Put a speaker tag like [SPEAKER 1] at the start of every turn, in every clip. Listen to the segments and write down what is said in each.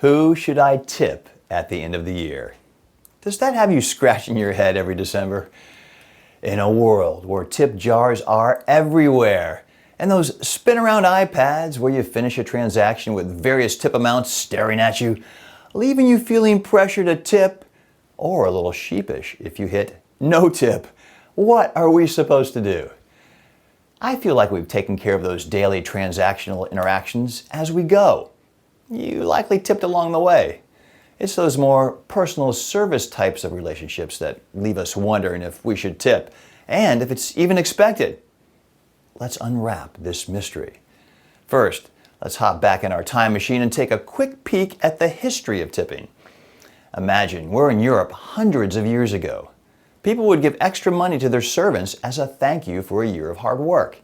[SPEAKER 1] Who should I tip at the end of the year? Does that have you scratching your head every December? In a world where tip jars are everywhere, and those spin-around iPads where you finish a transaction with various tip amounts staring at you, leaving you feeling pressure to tip, or a little sheepish if you hit no tip, what are we supposed to do? I feel like we've taken care of those daily transactional interactions as we go. You likely tipped along the way. It's those more personal service types of relationships that leave us wondering if we should tip, and if it's even expected. Let's unwrap this mystery. First, let's hop back in our time machine and take a quick peek at the history of tipping. Imagine we're in Europe hundreds of years ago. People would give extra money to their servants as a thank you for a year of hard work.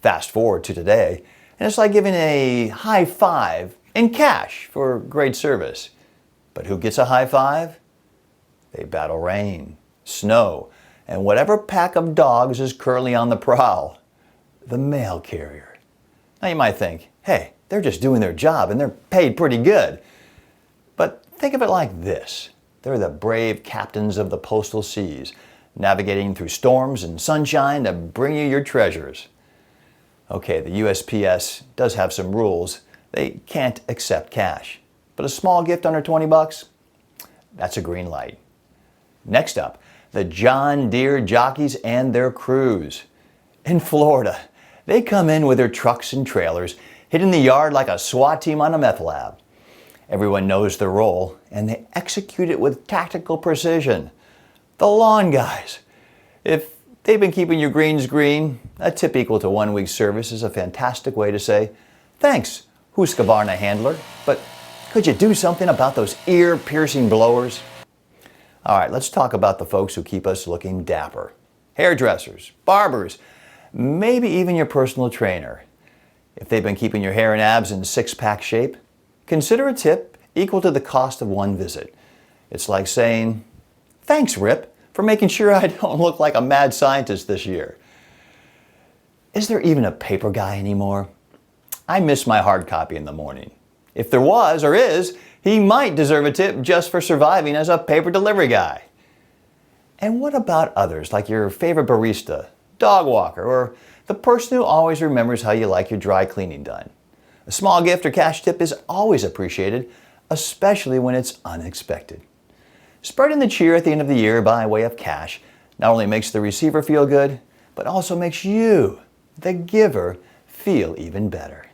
[SPEAKER 1] Fast forward to today, and it's like giving a high five in cash for great service. But who gets a high five? They battle rain, snow, and whatever pack of dogs is currently on the prowl. The mail carrier. Now you might think, hey, they're just doing their job and they're paid pretty good. But think of it like this. They're the brave captains of the postal seas, navigating through storms and sunshine to bring you your treasures. Okay, the USPS does have some rules. They can't accept cash. But a small gift under 20 bucks? That's a green light. Next up, the John Deere jockeys and their crews. In Florida, they come in with their trucks and trailers, hitting the yard like a SWAT team on a meth lab. Everyone knows their role, and they execute it with tactical precision. The lawn guys. If they've been keeping your greens green, a tip equal to 1 week's service is a fantastic way to say, thanks, Husqvarna handler, but could you do something about those ear-piercing blowers? All right, let's talk about the folks who keep us looking dapper. Hairdressers, barbers, maybe even your personal trainer. If they've been keeping your hair and abs in six-pack shape, consider a tip equal to the cost of one visit. It's like saying, thanks, Rip, for making sure I don't look like a mad scientist this year. Is there even a paper guy anymore? I miss my hard copy in the morning. If there was or is, he might deserve a tip just for surviving as a paper delivery guy. And what about others like your favorite barista, dog walker, or the person who always remembers how you like your dry cleaning done? A small gift or cash tip is always appreciated, especially when it's unexpected. Spreading the cheer at the end of the year by way of cash not only makes the receiver feel good, but also makes you, the giver, feel even better.